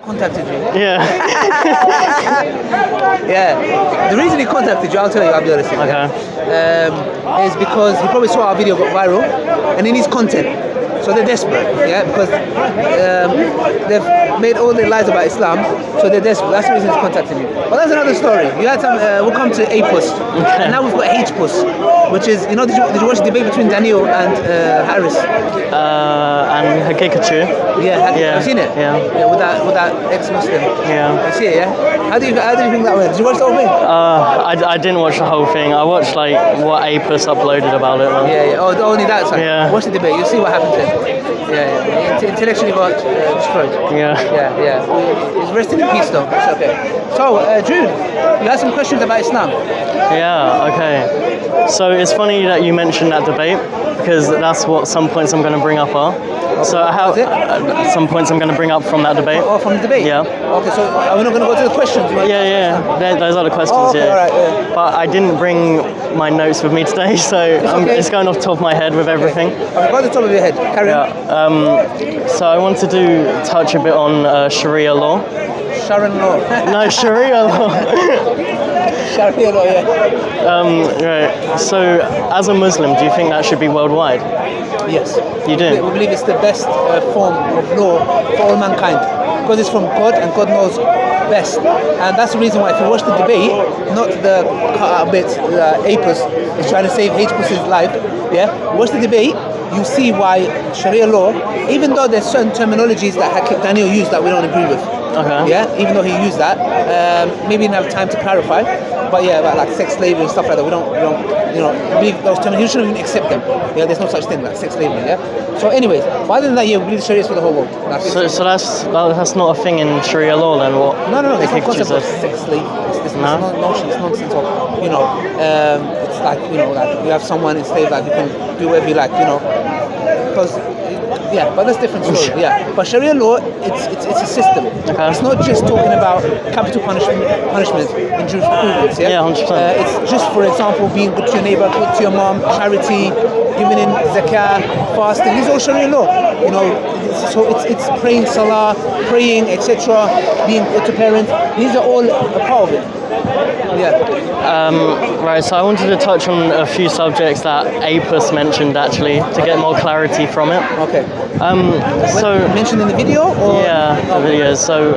contacted you. Yeah. Yeah. The reason he contacted you, I'll tell you, I'll be honest with you. Okay. Is because he probably saw our video got viral and he needs content. So they're desperate, yeah, because they've made all their lies about Islam, so they're desperate. That's the reason he's contacting you. But that's another story. You had some, we'll come to A-Pus, and now we've got H-Pus, which is, you know, did you watch the debate between Daniel and Harris? And Hakikachu. Yeah, have you seen it? Yeah. Yeah, with that ex-Muslim. Yeah. You see it, yeah? How do you think that went? Did you watch the whole thing? I didn't watch the whole thing. I watched like what A-Pus uploaded about it. Yeah. Oh, only that side. Yeah. Watch the debate. You'll see what happened to him. Yeah. Intellectually got destroyed. Yeah. He's resting in peace though. It's okay. So, Drew, you had some questions about Islam. Yeah. Okay. So it's funny that you mentioned that debate because that's what some points I'm going to bring up are. So some points I'm going to bring up from that debate. Oh, from the debate? Yeah. Okay, so we're not going to go to the questions? Yeah. Those are the questions, okay, yeah. All right, yeah. But I didn't bring my notes with me today, so it's going off the top of my head with everything. Okay, go to the top of your head. Carry on. Yeah. So I wanted to touch a bit on Sharia law. Sharon law. No, Sharia law. Sharia law, yeah. Right. So, as a Muslim, do you think that should be worldwide? Yes. You do? We believe it's the best form of law for all mankind because it's from God and God knows best. And that's the reason why if you watch the debate, not the cut out bit, A-Pus is trying to save H-Pus's life, yeah? Watch the debate, you see why Sharia law, even though there's certain terminologies that Daniel used that we don't agree with. Okay. Yeah, even though he used that, maybe he didn't have time to clarify. But yeah, about like sex slavery and stuff like that, we don't, believe those terms. You shouldn't even accept them. Yeah, there's no such thing like sex slavery. Yeah. So, anyways, other than that, yeah, we believe Sharia is for the whole world. So that's not a thing in Sharia law then? What? No. There's no concept of sex slave. It's notion. It's nonsense of it's like like you have someone enslaved, like you can do whatever you like, because. Yeah, but that's a different story. Yeah, but Sharia law, it's a system. Okay. It's not just talking about capital punishment in jurisprudence. Yeah, 100%. It's just, for example, being good to your neighbor, good to your mom, charity, giving in zakah, fasting. These are all Sharia law. It's praying salah, praying, etc. Being good to parents. These are all a part of it. Yeah. Right, so I wanted to touch on a few subjects that A-Pus mentioned actually to get more clarity from it. Okay. So mentioned in the video, or yeah, the videos. So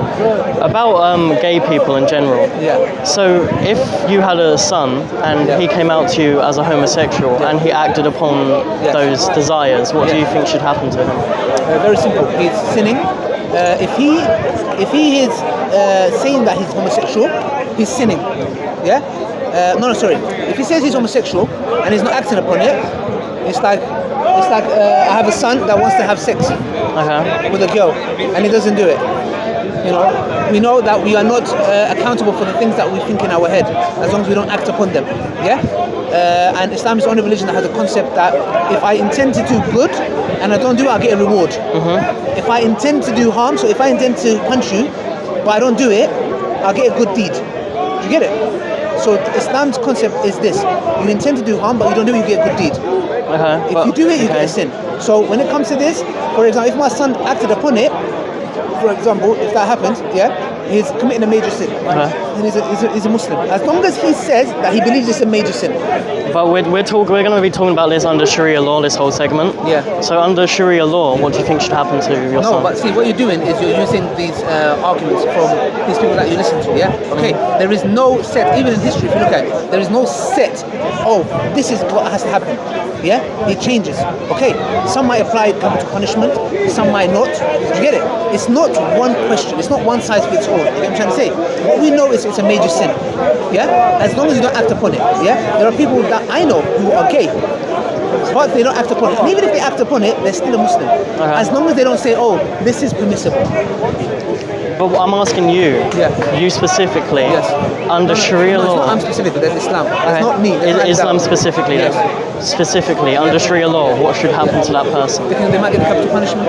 about gay people in general. Yeah. So if you had a son and he came out to you as a homosexual and he acted upon those desires, what do you think should happen to him? Very simple. He's sinning. If he is saying that he's homosexual, he's sinning. Yeah? Sorry. If he says he's homosexual and he's not acting upon it, it's like I have a son that wants to have sex with a girl and he doesn't do it. We know that we are not accountable for the things that we think in our head as long as we don't act upon them. Yeah? And Islam is the only religion that has a concept that if I intend to do good and I don't do it, I'll get a reward. If I intend to do harm, so if I intend to punch you but I don't do it, I'll get a good deed. Do you get it? So Islam's concept is this: you intend to do harm, but you don't do it, you get a good deed. If you do it, you get a sin. So when it comes to this, for example, if my son acted upon it, for example, if that happens, he's committing a major sin. And he's a Muslim. As long as he says that he believes it's a major sin. But we're going to be talking about this under Sharia law, this whole segment. Yeah. So under Sharia law, what do you think should happen to your son? No, but see, what you're doing is you're using these arguments from these people that you listen to, yeah? Okay, there is no set, even in history, if you look at it, there is no set, this is what has to happen. Yeah? It changes. Okay, some might apply capital punishment, some might not. You get it? It's not one question, it's not one size fits all. You know what I'm trying to say? What we know is it's a major sin. Yeah? As long as you don't act upon it. Yeah? There are people that I know who are gay, but they don't act upon it. And even if they act upon it, they're still a Muslim. As long as they don't say, this is permissible. But I'm asking you, you specifically, under Sharia law. It's not I'm specifically, that's Islam. It's not me. Islam specifically, specifically, under Sharia law, what should happen to that person? They might get the capital punishment.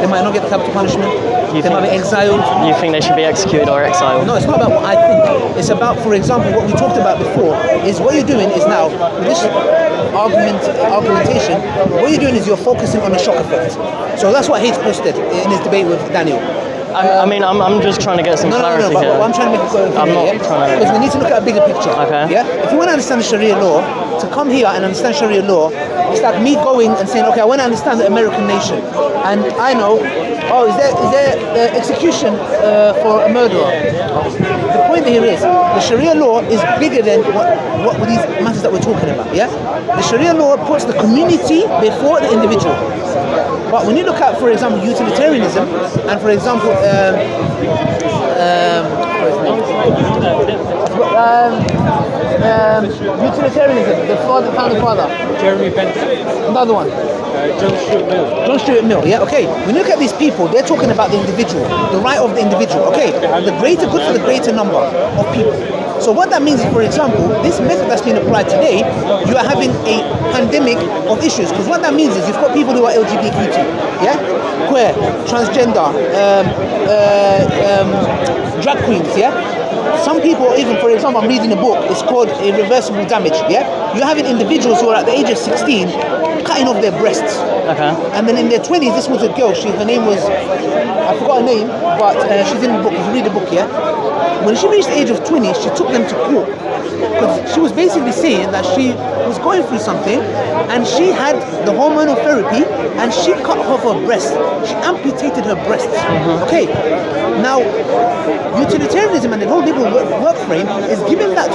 They might not get the capital punishment. They might be exiled. You think they should be executed or exiled? No, it's not about what I think. It's about, for example, what we talked about before, is what you're doing is now, with this argumentation, what you're doing is you're focusing on the shock effect. So that's what H posted in his debate with Daniel. I mean, I'm just trying to get some clarity but here. I'm trying to make it clear. I'm not trying to. Because we need to look at a bigger picture. Okay. Yeah. If you want to understand the Sharia law, to come here and understand Sharia law, it's like me going and saying, okay, I want to understand the American nation, and I know, is there execution for a murderer? The point here is the Sharia law is bigger than what these matters that we're talking about. Yeah. The Sharia law puts the community before the individual. But when you look at, for example, utilitarianism, and for example, utilitarianism, the founding father, Jeremy Bentham. another one, John Stuart Mill. Yeah, okay. When you look at these people, they're talking about the individual, the right of the individual. Okay, the greater good for the greater number of people. So what that means is, for example, this method that's being applied today, you are having a pandemic of issues. Because what that means is you've got people who are LGBTQ, yeah, queer, transgender, drag queens, yeah. Some people, even for example, I'm reading a book. It's called Irreversible Damage. Yeah, you're having individuals who are at the age of 16 cutting off their breasts. Okay. And then in their 20s, this was a girl. Her name was, I forgot her name, but she's in the book. If you read the book, yeah. When she reached the age of 20, she took them to court because she was basically saying that she was going through something and she had the hormonal therapy and she cut off her breast. She amputated her breasts. Okay. Now, utilitarianism and the whole liberal work frame is giving that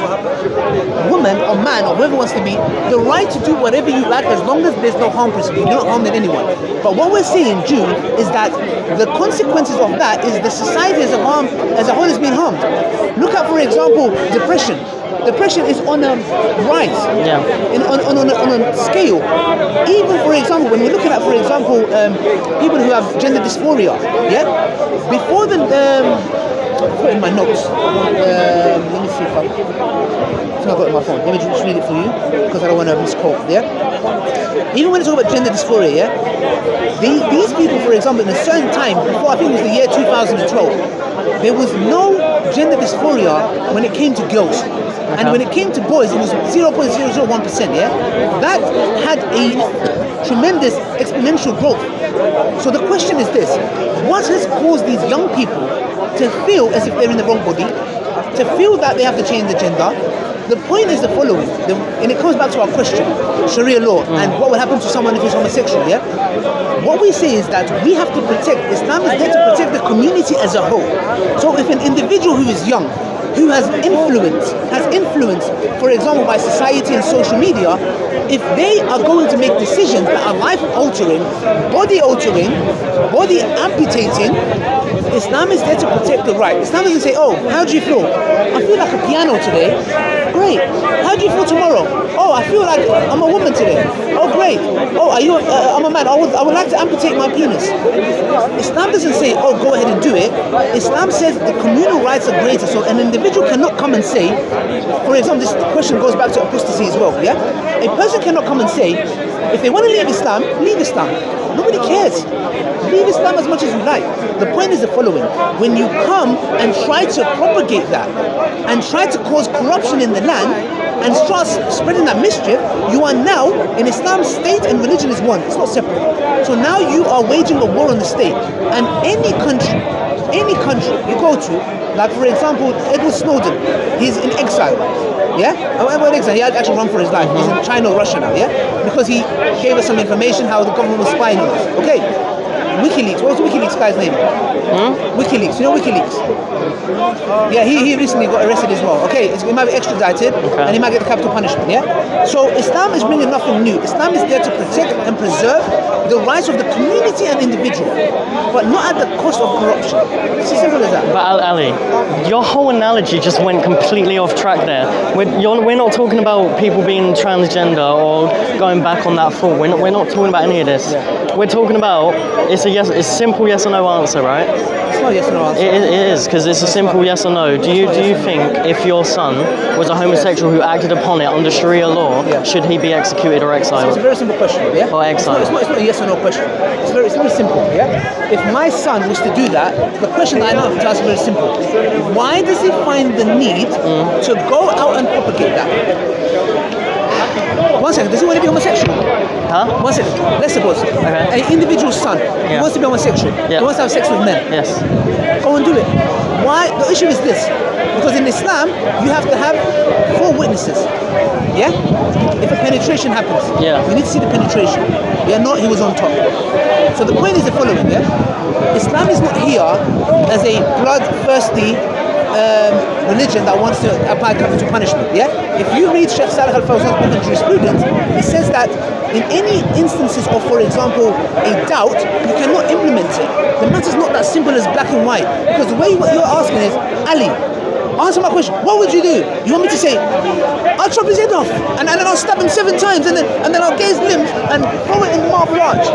woman or man or whoever wants to be the right to do whatever you like as long as there's no harm principle. You're not harming anyone. But what we're saying, Jude, is that the consequences of that is the society as a whole is being harmed. Look at, for example, depression. Depression is on a rise, on a scale. Even, for example, when we're looking at, for example, people who have gender dysphoria, yeah? Before the, I put it in my notes. Let me see if I got it on my phone. Let me just read it for you, because I don't want to misquote, yeah? Even when it's talk about gender dysphoria, yeah? These people, for example, in a certain time, before I think it was the year 2012, there was no gender dysphoria when it came to girls. And when it came to boys, it was 0.001%, yeah? That had a tremendous exponential growth. So the question is this: what has caused these young people to feel as if they're in the wrong body, to feel that they have to change the gender? The point is the following, and it comes back to our question, Sharia law, and what will happen to someone if he's homosexual, yeah? What we say is that we have to protect, Islam is there to protect the community as a whole. So if an individual who is young, who has influence, for example, by society and social media, if they are going to make decisions that are life-altering, body-altering, body-amputating, Islam is there to protect the right. Islam doesn't say, oh, how do you feel? I feel like a piano today. Great. How do you feel tomorrow? Oh, I feel like I'm a woman today. Oh, great. Oh, are you? I'm a man. I would like to amputate my penis. Islam doesn't say, oh, go ahead and do it. Islam says the communal rights are greater. So an individual cannot come and say, for example, this question goes back to apostasy as well. Yeah, a person cannot come and say, if they want to leave Islam, leave Islam. Nobody cares. Leave Islam as much as you like. The point is the following: when you come and try to propagate that and try to cause corruption in the land and start spreading that mischief, you are now in Islam. State and religion is one. It's not separate. So now you are waging a war on the state. And any country you go to, like for example, Edward Snowden, he's in exile. Yeah? However, in exile, he had actually run for his life. He's in China or Russia now, yeah? Because he gave us some information how the government was spying on us. Okay. WikiLeaks. What was the WikiLeaks guy's name? WikiLeaks. You know WikiLeaks? Yeah, he recently got arrested as well. Okay, he might be extradited and he might get the capital punishment, yeah? So Islam is bringing nothing new. Islam is there to protect and preserve the rights of the community and individual, but not at the cost of corruption. It's as simple as that. But Ali, your whole analogy just went completely off track there. We're not talking about people being transgender or going back on that thought. We're not talking about any of this. Yeah. We're talking about it's a simple yes or no answer, right? It's not a yes or no answer. It is, because it's a simple yes or no. Do you think if your son was a homosexual who acted upon it under Sharia law, should he be executed or exiled? It's a very simple question, yeah? Or exiled? It's not a yes or no question. It's very simple, yeah? If my son was to do that, the question that I know to ask is very simple. Why does he find the need to go out and propagate that? 1 second, does he want to be homosexual? Huh? 1 second, let's suppose Okay. an individual son Yeah. wants to be homosexual, Yeah. he wants to have sex with men. Yes. Go and do it. Why? The issue is this. Because in Islam, you have to have 4 witnesses. Yeah? If a penetration happens, Yeah. you need to see the penetration. Yeah, not he was on top. So the point is the following, yeah? Islam is not here as a bloodthirsty religion that wants to apply capital punishment, yeah? If you read Sheikh Salih Al-Fawzan's book on jurisprudence, it says that in any instances of, for example, a doubt, you cannot implement it. The matter's not that simple as black and white. Because the way what you're asking is, Ali, answer my question. What would you do? You want me to say, I'll chop his head off, and then I'll stab him 7 times, and then I'll get his limbs and throw it in marble arch.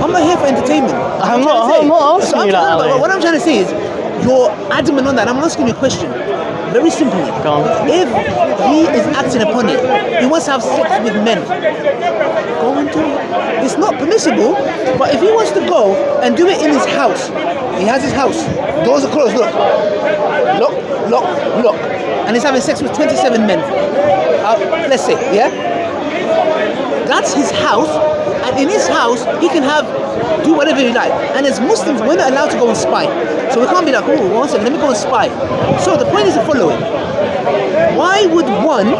I'm not here for entertainment. I'm not asking you that, Ali. What I'm trying to say is, you're adamant on that. I'm asking you a question. Very simply. Go on. If he is acting upon it, he wants to have sex with men, go and do it. It's not permissible, but if he wants to go and do it in his house, he has his house, doors are closed, look, and he's having sex with 27 men. Let's say, yeah? That's his house, and in his house, he can do whatever he likes. And as Muslims, we're not allowed to go and spy. So we can't be like, oh, 1 second, let me go and spy. So the point is the following. Why would one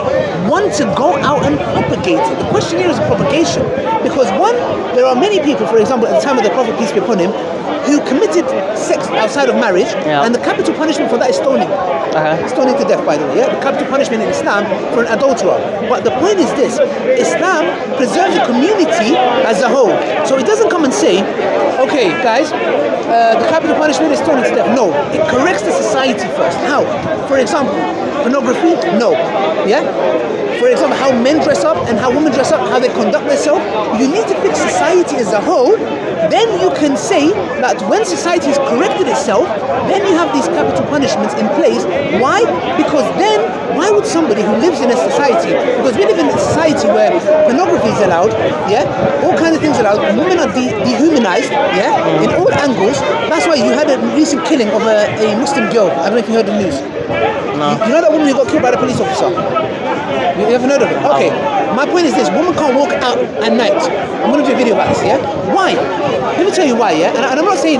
want to go out and propagate it? The question here is propagation. Because one, there are many people, for example, at the time of the Prophet, peace be upon him, who committed sex outside of marriage, and the capital punishment for that is stoning. Stoning to death, by the way. Yeah? The capital punishment in Islam for an adulterer. But the point is this, Islam preserves the community as a whole. So it doesn't come and say, okay, guys, the capital punishment is stoning to death. No, it corrects the society first. How? For example, pornography? No. Yeah? For example, how men dress up and how women dress up, how they conduct themselves. You need to fix society as a whole. Then you can say that when society has corrected itself, then you have these capital punishments in place. Why? Because then, why would somebody who lives in a society, because we live in a society where pornography is allowed, yeah, all kinds of things allowed, women are dehumanized, yeah, in all angles. That's why you had a recent killing of a Muslim girl. I don't know if you heard the news. No. You know that woman who got killed by the police officer? You haven't heard of it? Okay. My point is this, woman can't walk out at night. I'm going to do a video about this, yeah? Why? Let me tell you why, yeah? And I'm not saying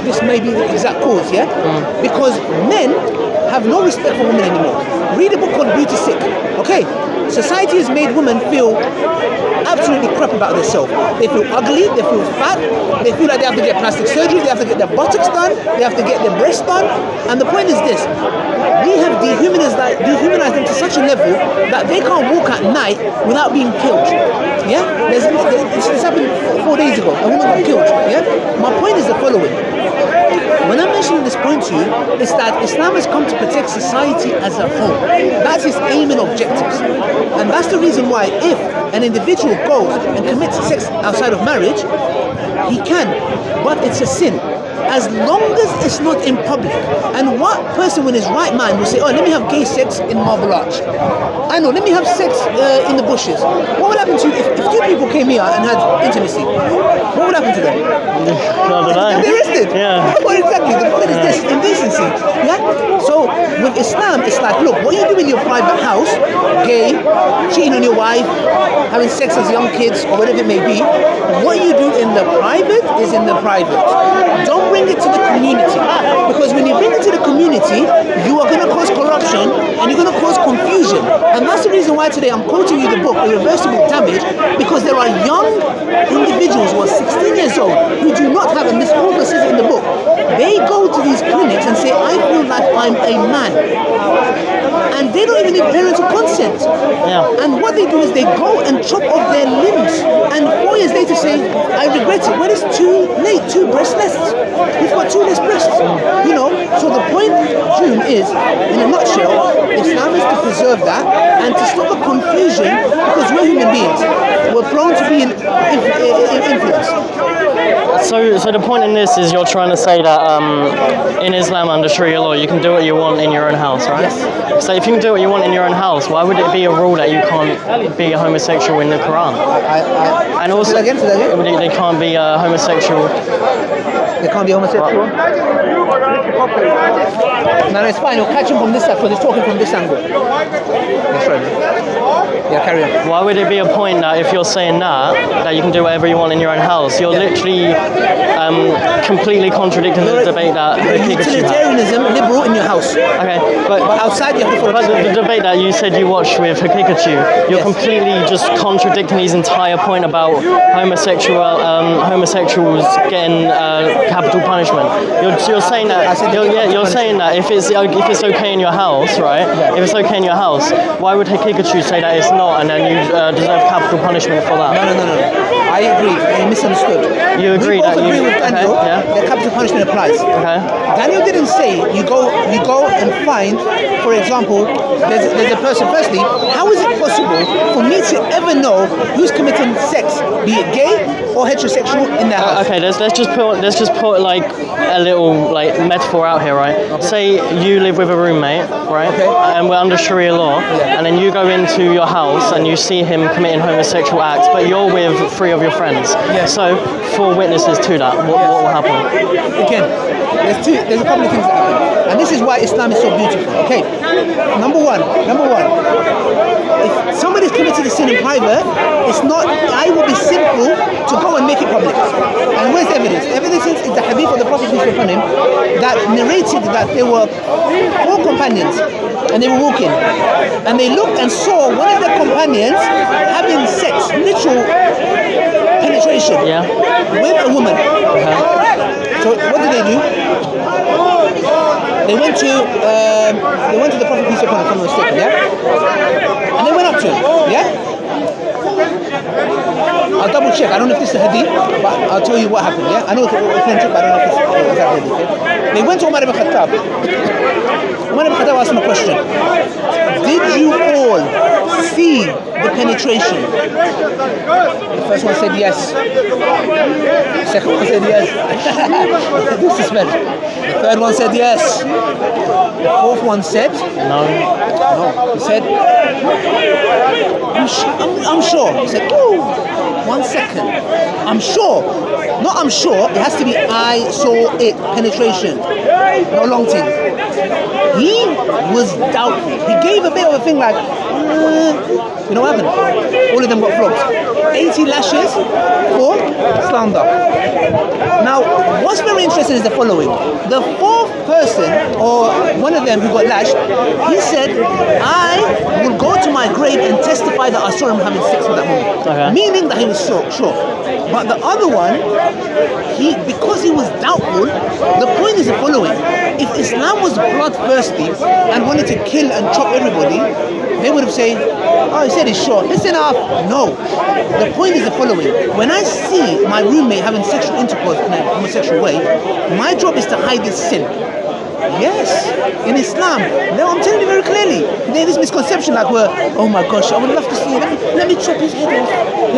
this may be the exact cause, yeah? Because men have no respect for women anymore. Read a book called Beauty Sick, okay? Society has made women feel absolutely crap about themselves. They feel ugly, they feel fat, they feel like they have to get plastic surgery, they have to get their buttocks done, they have to get their breasts done. And the point is this, we have dehumanized them to such a level that they can't walk at night without being killed. Yeah? This happened 4 days ago, a woman got killed. Yeah? My point is the following. When I'm mentioning this point to you, it's that Islam has come to protect society as a whole. That's its aim and objectives. And that's the reason why if an individual goes and commits sex outside of marriage, he can, but it's a sin. As long as it's not in public. And what person in his right mind will say, oh, let me have gay sex in Marble Arch? I know, let me have sex in the bushes. What would happen to you if 2 people came here and had intimacy? What would happen to them? They'd be arrested. Yeah. Well, exactly. The point is this, indecency. Yeah? So with Islam, it's like, look, what you do in your private house, gay, cheating on your wife, having sex as young kids, or whatever it may be, what you do in the private is in the private. Don't bring it to the community, because when you bring it to the community, you are going to cause corruption and you're going to cause confusion. And that's the reason why today I'm quoting you the book Irreversible Damage, because there are young individuals who are 16 years old who do not have, and this author says in the book, they go to these clinics and say, I feel like I'm a man, and they don't even need parental consent. And what they do is they go and chop off their limbs, and 4 years later say, I regret it. When it's too late, 2 breasts less. You've got 2 less breasts. You know, so the point, June, is, in a nutshell, Islam is to preserve that and to stop the confusion, because we're human beings. We're prone to being influenced. So the point in this is you're trying to say that in Islam under Sharia law you can do what you want in your own house, right? Yes. So if you can do what you want in your own house, why would it be a rule that you can't be a homosexual in the Quran? And also, say that again? They can't be homosexual. They can't be homosexual? No, it's fine. You'll catch him from this side because he's talking from this angle. That's right, man. Yeah, carry on. Why would it be a point that if you're saying that you can do whatever you want in your own house? You're literally completely contradicting the debate that Pikachu had. Utilitarianism, liberal in your house. Okay, but outside you have to follow. But the debate that you said you watched with Pikachu, you're completely just contradicting his entire point about homosexuals getting capital punishment. You're saying that you're saying that if it's okay in your house, right? Yeah. If it's okay in your house, why would Pikachu say that it's not, and then you deserve capital punishment for that? No. I agree. You misunderstood. You agree we both agree with Daniel that capital punishment applies. Okay. Daniel didn't say you go and find, for example, there's a person. Firstly, how is it possible for me to ever know who's committing sex, be it gay or heterosexual, in their house? Okay, let's just put like a little like metaphor out here, right? Okay. Say you live with a roommate, right? Okay. And we're under Sharia law, and then you go into your house and you see him committing homosexual acts, but you're with 3 of your friends. Yes. So 4 witnesses to that. What will happen? Again, there's a couple of things that happen, and this is why Islam is so beautiful. Okay, number one, if somebody's committed a sin in private, it's not. I will be sinful to go and make it public. And where's the evidence? The evidence is the hadith of the Prophet upon him that narrated that there were 4 companions and they were walking, and they looked and saw one of their companions having sex, literal penetration, with a woman. So what did they do? They went to the Prophet peace upon him, if I'm not mistaken, and they went up to him, I'll double check. I don't know if this is a hadith, but I'll tell you what happened. I know it's authentic, but I don't know if it's exactly hadith. They went to Umar ibn Khattab. Umar ibn Khattab asked him a question. Did you all see the penetration? The first one said yes. The second one said yes. This is bad. The third one said yes. The fourth one said no. He said, I'm sure. He said, 1 second. I'm sure. Not I'm sure. It has to be I saw it. Penetration. No long thing. He was doubtful. He gave a bit of a thing like, you know what happened? All of them got flogged. 80 lashes for slander. Now, what's very interesting is the following. The 4th person, or one of them who got lashed, he said, I will go to my grave and testify that I saw him having sex with that woman. Okay. Meaning that he was sure. But the other one, because he was doubtful, the point is the following. If Islam was bloodthirsty and wanted to kill and chop everybody, they would have said, he said he's sure. Listen up. No. The point is the following. When I see my roommate having sexual intercourse in a homosexual way, my job is to hide this sin. Yes, in Islam. No, I'm telling you very clearly. There's this misconception like oh my gosh, I would love to see it. Let me chop his head off. You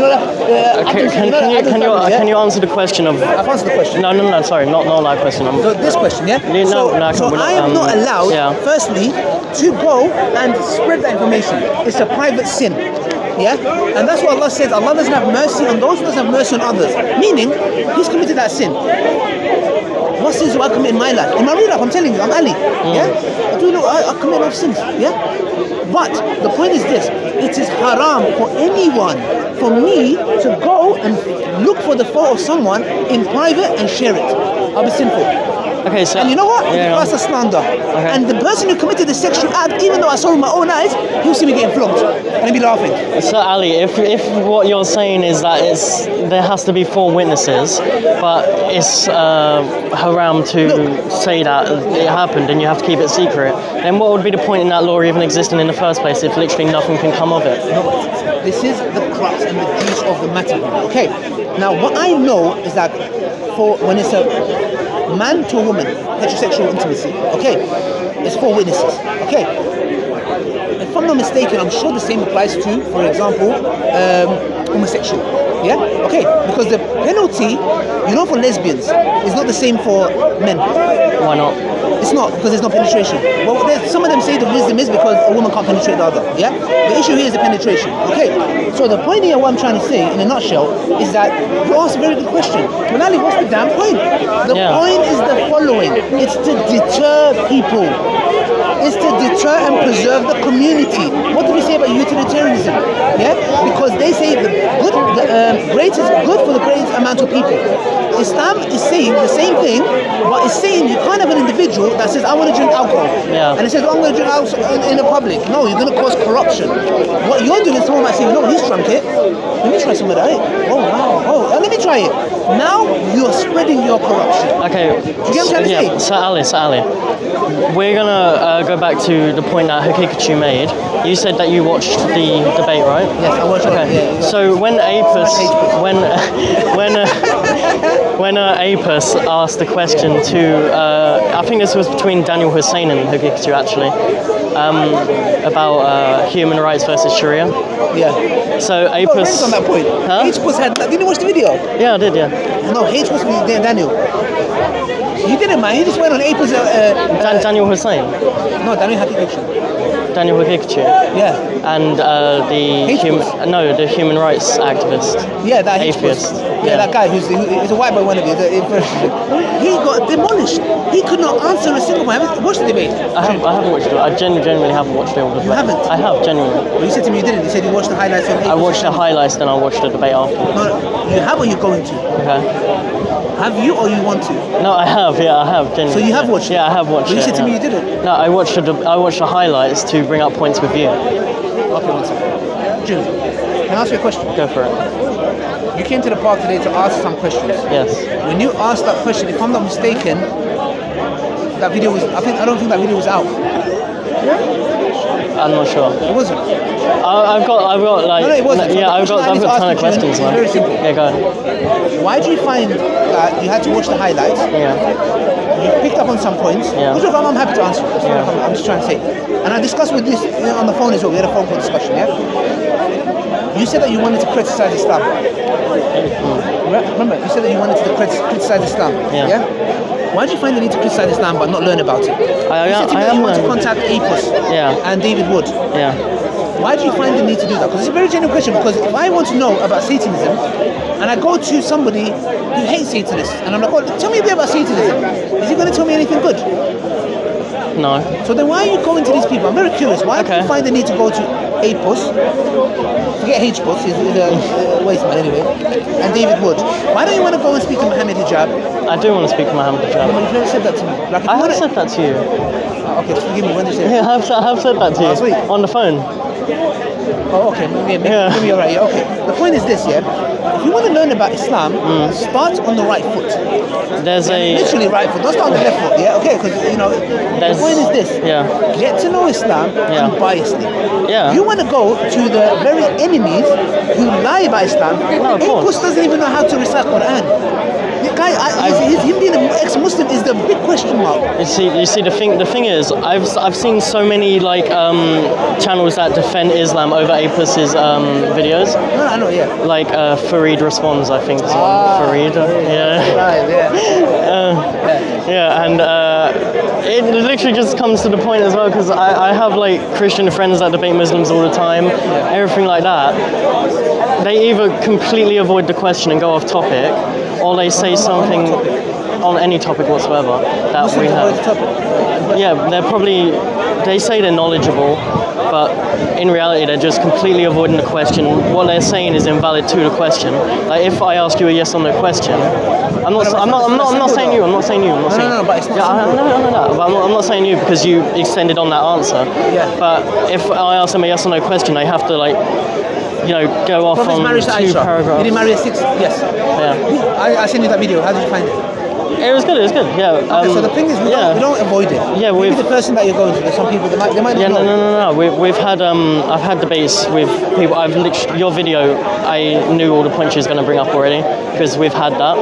know, can you answer the question of? I've answered the question. No, sorry, not that question. So this question, So I am not allowed, firstly, to go and spread that information. It's a private sin. And that's what Allah says. Allah doesn't have mercy on those who doesn't have mercy on others. Meaning, he's committed that sin. What sins do I commit in my life? In my real life, I'm telling you, I'm Ali. I commit a lot of sins. But the point is this: it is haram for anyone, for me, to go and look for the fault of someone in private and share it. I'll be sinful. Okay, so and you know what? That's a slander. Okay. And the person who committed the sexual act, even though I saw with my own eyes, he'll see me getting flogged and he'll be laughing. So Ali, if what you're saying is that there has to be 4 witnesses, but it's haram to say that it happened and you have to keep it secret, then what would be the point in that law even existing in the first place if literally nothing can come of it? No, this is the crux and the juice of the matter. Okay, now what I know is that when it's a man to a woman, heterosexual intimacy, it's 4 witnesses, If I'm not mistaken, I'm sure the same applies to, for example, homosexual, because the penalty, for lesbians, is not the same for men. Why not? It's not, because there's no penetration. Well, some of them say the wisdom is because a woman can't penetrate the other, The issue here is the penetration, So the point here, what I'm trying to say, in a nutshell, is that you asked a very good question. Well, Ali, what's the damn point? The point is the following. It's to deter people. is to deter and preserve the community. What do we say about utilitarianism? Yeah, because they say the great is good for the greatest amount of people. Islam is saying the same thing, but it's saying you can't have an individual that says, I want to drink alcohol. Yeah. And it says, I'm going to drink alcohol in the public. No, you're going to cause corruption. What you're doing is someone might say, no, he's drunk it. Let me try some of that. Oh, wow. Oh, let me try it. Now you're spreading your corruption. Okay. Do you get what I'm trying to say? Sir Ali, we're going to go back to the point that Hakikachu made. You said that you watched the debate, right? Yes, I watched it. Okay. Yeah. So when Apis asked the question to, I think this was between Daniel Hussein and Hakikachu actually, about human rights versus Sharia. Yeah. So I got Apis on that point. Huh? H-Bus had, didn't you watch the video? Yeah, I did, yeah. No, H-Bus was Daniel. You didn't, man. You just went on Apis. Daniel Hussein. No, Daniel Hakikachu. Daniel Hakikachu. Yeah. And the human rights activist. Yeah, that atheist. Yeah, that guy who's a white boy wannabe. He got demolished. He could not answer a single one. Watch the debate. I haven't watched it. I genuinely haven't watched it all the debate. You haven't? I have, genuinely. Well, you said to me you didn't. You said you watched the highlights of I watched the highlights, then I watched the debate after. No, you have or you're going to? Okay. Have you or you want to? No, I have. Yeah, I have. Genuinely. So you have watched it? Yeah, I have watched but it. You said to me yeah. you didn't. No, I watched the highlights to bring up points with you. Okay, one second. June, can I ask you a question? Go for it. You came to the park today to ask some questions. Yes. When you asked that question, if I'm not mistaken, that video was. I don't think that video was out. I'm not sure. It wasn't. I've got like. No, it wasn't. Yeah, I've got a ton of questions, man. Very simple. Yeah, go ahead. Why do you find that you had to watch the highlights? Yeah. You picked up on some points. Yeah. Which I'm happy to answer. Yeah. I'm just trying to say. And I discussed with this on the phone as well. We had a phone call discussion. Yeah. You said that you wanted to criticize Islam. Remember, you said that you wanted to criticize Islam. Yeah. Why do you find the need to criticize Islam but not learn about it? You said to me that you want to contact Apis and David Wood. Yeah. Why do you find the need to do that? Because it's a very genuine question. Because if I want to know about Satanism, and I go to somebody who hates Satanists, and I'm like, oh, tell me a bit about Satanism. Is he going to tell me anything good? No. So then why are you going to these people? I'm very curious. Why do you find the need to go to Apis? Forget H-Bus, he's a waste man anyway. And David Wood. Why don't you want to go and speak to Mohammed Hijab? I do want to speak to Mohammed Hijab. But you've never said that to me. Like, I have said that to you. Okay, forgive me, when did you say Yeah, I have said that to you. Last week? On the phone. Oh, okay, maybe you're right. Yeah, okay. The point is this, yeah. If you want to learn about Islam, start on the right foot. There's literally right foot. Don't start on the left foot. Yeah, okay. Because the point is this. Yeah. Get to know Islam unbiasedly. Yeah. You want to go to the very enemies who lie about Islam. No, of course. Doesn't even know how to recite Quran. The guy, him being an ex-Muslim is the big question mark. You see, the thing is, I've seen so many like channels that defend Islam over Apis's videos. No, I know, yeah. Like Fareed Responds, I think is one. Fareed, yeah. Right, yeah, and it literally just comes to the point as well because I have like Christian friends that debate Muslims all the time, everything like that. They either completely avoid the question and go off topic, or they say something on any topic whatsoever that we have. Yeah, they say they're knowledgeable, but in reality they're just completely avoiding the question. What they're saying is invalid to the question. Like if I ask you a yes or no question, I'm not saying you. No, but it's not No, but I'm not saying you because you extended on that answer. Yeah. But if I ask them a yes or no question, they have to like, go off on 2 paragraphs. Did he marry a 6? Yes. Yeah. I sent you that video. How did you find it? It was good. Yeah. Okay, so the thing is, we don't avoid it. Yeah, maybe the person that you're going to. There's some people they might not know. No. We've had I've had debates with people. I've literally your video. I knew all the points you was going to bring up already because we've had that.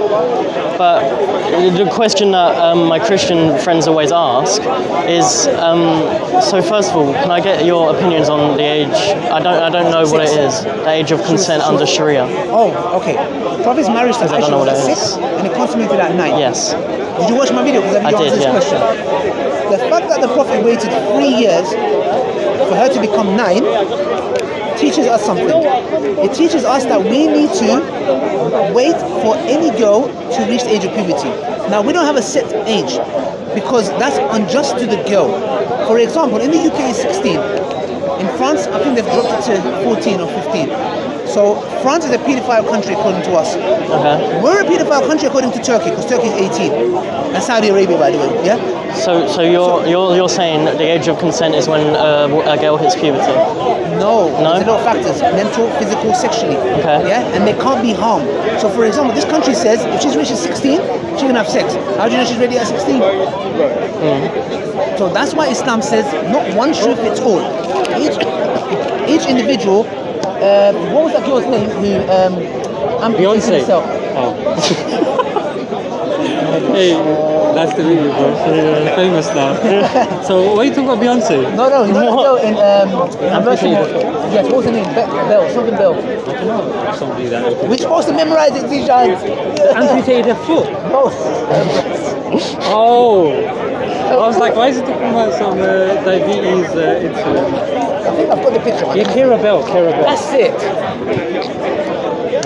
But the question that my Christian friends always ask is, so first of all, can I get your opinions on the age? I don't know what it is. The age of consent under Sharia. Oh, okay. Prophet's marriage to Aisha was at 6 and it consummated at 9. Yes. Did you watch my video? Because I did, yeah. question. The fact that the Prophet waited 3 years for her to become 9 teaches us something. It teaches us that we need to wait for any girl to reach the age of puberty. Now, we don't have a set age because that's unjust to the girl. For example, in the UK it's 16. In France, I think they've dropped it to 14 or 15. So France is a paedophile country according to us. We're a paedophile country according to Turkey, because Turkey is 18. And Saudi Arabia, by the way, yeah? So you're saying that the age of consent is when a girl hits puberty? No, there's a lot of factors: mental, physical, sexually. Yeah, and they can't be harmed. So, for example, this country says if she's reached 16, she can have sex. How do you know she's ready at 16? So that's why Islam says not one shoe fits all. Each individual. What was that girl's name who amputated herself? Oh. Hey, nice to meet you, bro. You're famous now. So, what are you talking about Beyonce? No, you know that girl in yes, what was her name? Bell, something Bell. I don't know. Somebody that. We're supposed to memorize it, Zijan. Amputated her foot. Both. Oh. I was like, why is he talking about some diabetes insulin? I think I've got the picture. Yeah, Kira Bell. That's it.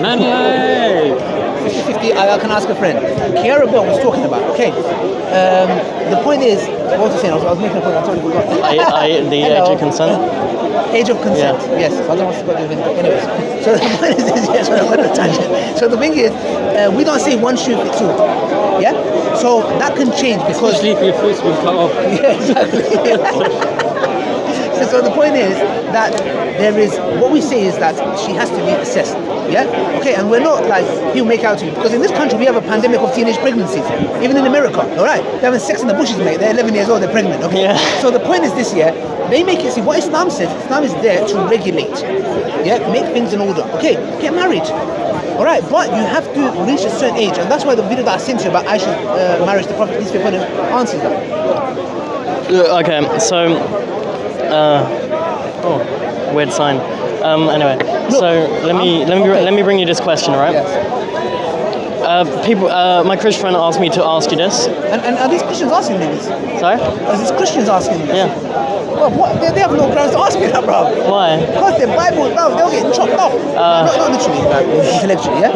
98. 50-50, I can ask a friend. Kiara Bell was talking about, okay. The point is, what was I saying? I was making a point, I totally forgot. The age of consent? Age of consent, yes. I don't want to go to anyways. So the point is, yes, I'm on a tangent. So the thing is, we don't say one shoe fits all. Yeah? So that can change because... Especially if your foot's been cut off. Yeah, exactly. So the point is that what we say is that she has to be assessed. Yeah? Okay, and we're not like, he'll make out to you. Because in this country, we have a pandemic of teenage pregnancies. Even in America, all right? They're having sex in the bushes, mate. They're 11 years old, they're pregnant, okay? Yeah. So the point is this, yeah? They make it, see, what Islam says, Islam is there to regulate. Yeah? Make things in order. Okay, get married. All right, but you have to reach a certain age. And that's why the video that I sent you about Aisha's marriage to the Prophet, peace be upon him, answers that. Okay, so... weird sign. Anyway, Look, so let me bring you this question, right? Yes. My Christian friend asked me to ask you this. And are these Christians asking me this? Sorry? Are these Christians asking me this? Yeah. Well, what? They have no grounds to ask me that, bro. Why? Because their Bible, bro, they'll get chopped off. Not literally, like, intellectually, yeah?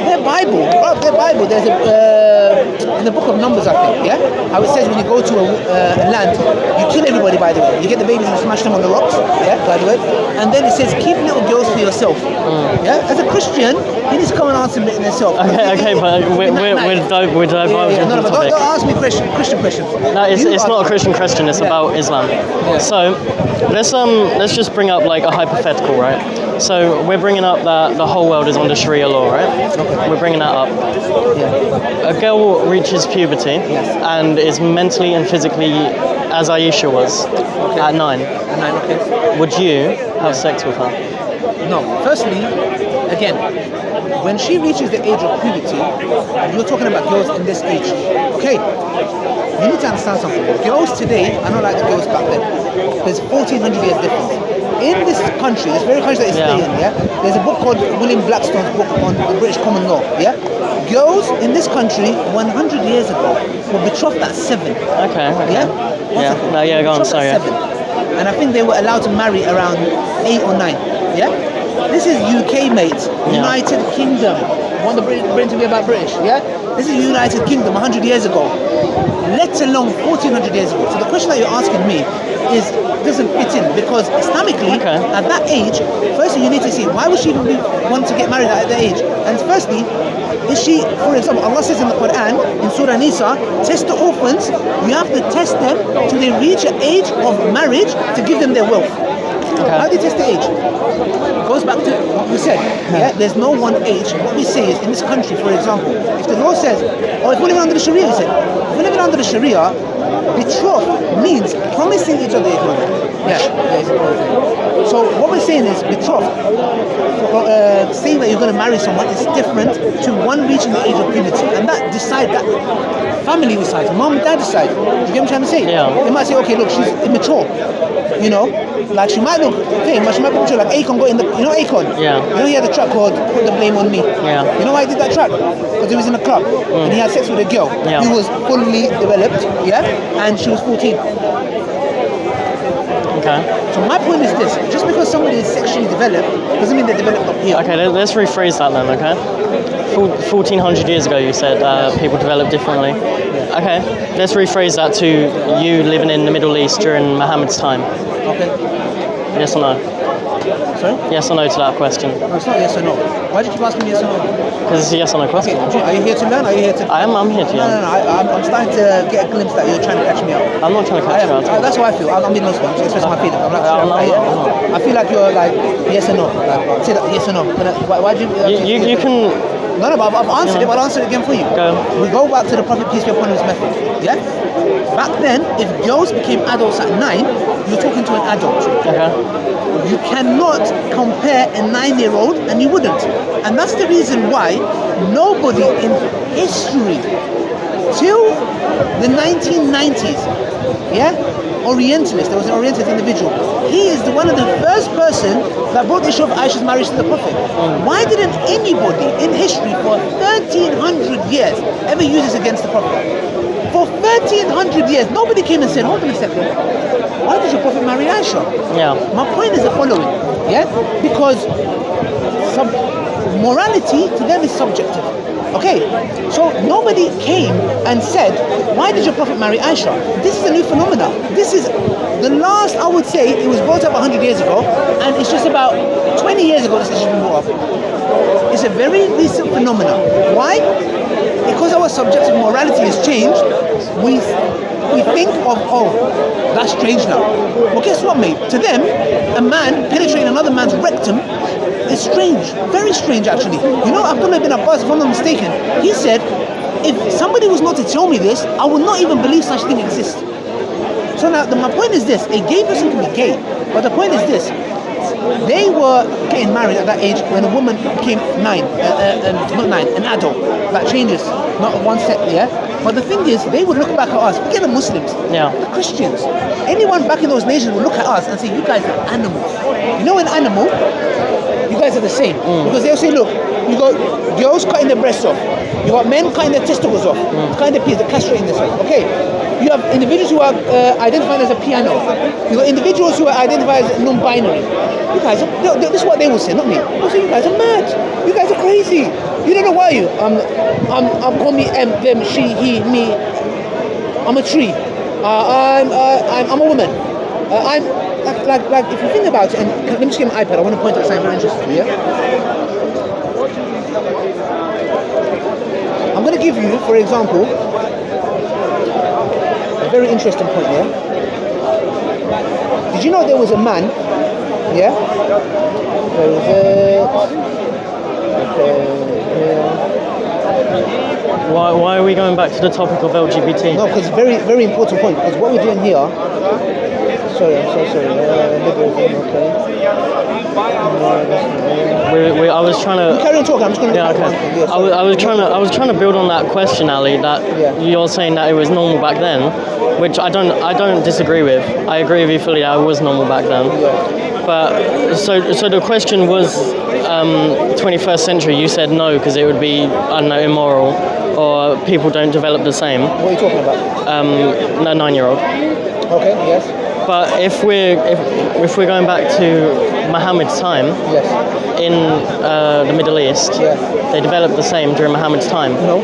Their Bible, there's in the book of Numbers, I think, yeah? How it says when you go to a land, you kill everybody, by the way. You get the babies and smash them on the rocks, yeah, by the way. And then it says, keep little girls for yourself. Yeah? As a Christian, he needs to come and answer it himself. Okay, but we're diverging No, from the but topic. don't ask me Christian questions. No, it's not a Christian question, it's about Islam. Yeah. So, let's just bring up like a hypothetical, right? So, we're bringing up that the whole world is under Sharia law, right? Okay. We're bringing that up. Yeah. A girl reaches puberty and is mentally and physically as Aisha was at 9. At 9, okay. Would you have sex with her? No. Firstly, again, when she reaches the age of puberty, you're talking about girls in this age. Okay, you need to understand something. Girls today are not like the girls back then. There's 1,400 years difference. In this country, this very country that is staying, there's a book called William Blackstone's book on the British common law, yeah? Girls in this country 100 years ago were betrothed at 7. Okay. Yeah? No, yeah, go on, Betrothed sorry. at 7. And I think they were allowed to marry around 8 or 9, yeah? This is UK, mate. United Kingdom. Want the Britain to be about British, yeah? This is United Kingdom 100 years ago. Let alone 1,400 years ago. So the question that you're asking me doesn't fit in because Islamically, at that age, firstly you need to see why would she even want to get married at that age? And firstly, is she, for example, Allah says in the Quran, in Surah Nisa, test the orphans, you have to test them till they reach an age of marriage to give them their wealth. How do you test the age? It goes back to what we said. Yeah, there's no one age. What we say is in this country, for example, if the law says, or if we're living under the Sharia, we said, if we're living under the Sharia, betroth means promising each other equality. So what we're saying is betroth, saying that you're going to marry someone is different to one reaching the age of puberty, and that family decides, mom, dad decides. You get what I'm trying to say? Yeah. They might say, okay, look, she's immature. You know, like she might look thin, but she might be mature. Like Akon got in the, you know Akon? Yeah. You know he had a track called Put the Blame on Me. Yeah. You know why he did that track? Because he was in a club and he had sex with a girl. Yeah. He was fully developed, yeah? and she was 14. Okay. So my point is this: just because somebody is sexually developed doesn't mean they're developed up here. Okay, let's rephrase that then, okay? 1400 years ago you said people developed differently. Okay, let's rephrase that to you living in the Middle East during Muhammad's time. Okay. Yes or no? Sorry? Yes or no to that question? No, it's not yes or no. Why did you keep asking me yes or no? Because it's a yes or no question. Okay, are you here to learn? Are you here to... I'm here to No, learn. I'm starting to get a glimpse that you're trying to catch me out. I'm not trying to catch you out. That's how I feel. I'm being honest with you. Express my feelings. I'm like, I'm not. I feel like you're like, yes or no. Like, say that, yes or no. Why do you... You can... No, but I've answered it, but I'll answer it again for you. Go. We go back to the Prophet, peace be upon him, method. Yeah? Back then, if girls became adults at 9, you're talking to an adult. Okay. You cannot compare a 9-year-old, and you wouldn't. And that's the reason why nobody in history till the 1990s, yeah, Orientalist, there was an Orientalist individual. He is one of the first person that brought the issue of Aisha's marriage to the Prophet. Why didn't anybody in history for 1300 years ever use this against the Prophet? For 1300 years, nobody came and said, hold on a second, why did your Prophet marry Aisha? Yeah. My point is the following, yeah? Because morality to them is subjective. Okay, so nobody came and said, why did your Prophet marry Aisha? This is a new phenomenon. This is the last, I would say, it was brought up 100 years ago, and it's just about 20 years ago this has been brought up. It's a very recent phenomenon. Why? Because our subjective morality has changed, we think of, oh, that's strange now. Well, guess what, mate? To them, a man penetrating another man's rectum is strange, very strange actually. You know, Abdullah ibn Abbas, if I'm not mistaken, he said, if somebody was not to tell me this, I would not even believe such thing exists. So now, my point is this, a gay person can be gay, but the point is this, they were getting married at that age when a woman became not 9, an adult. That changes, not one set, yeah? But the thing is, they would look back at us, forget the Muslims, the Christians. Anyone back in those nations would look at us and say, you guys are animals. You know an animal? You guys are the same. Because they'll say, look, you got girls cutting their breasts off. You got men cutting their testicles off. Cutting their penis, they're castrating themselves. Okay. You have individuals who are identified as a piano. You got individuals who are identified as non-binary. You guys are, this is what they will say, not me. They'll say, you guys are mad. You guys are crazy. You don't know why you. I'm call me them, she, he, me. I'm a tree. I'm a woman. I'm like if you think about it, and let me just get my iPad. I want to point out something very interesting. Yeah. I'm going to give you, for example, a very interesting point here. Did you know there was a man? Yeah. Where is it? Why are we going back to the topic of LGBT? No, because very, very important point. Because what we're doing here. Sorry, I'm so sorry. I was trying to. Carry on talking. I'm just going to. Yeah, okay. Yeah, I was trying to build on that question, Ali. That you're saying that it was normal back then, which I don't disagree with. I agree with you fully. That it was normal back then. Yeah. But so the question was 21st century. You said no because it would be, I don't know, immoral, or people don't develop the same. What are you talking about? No, 9-year-old. Okay. Yes. But if we're going back to Muhammad's time, in the Middle East, they developed the same during Muhammad's time. No.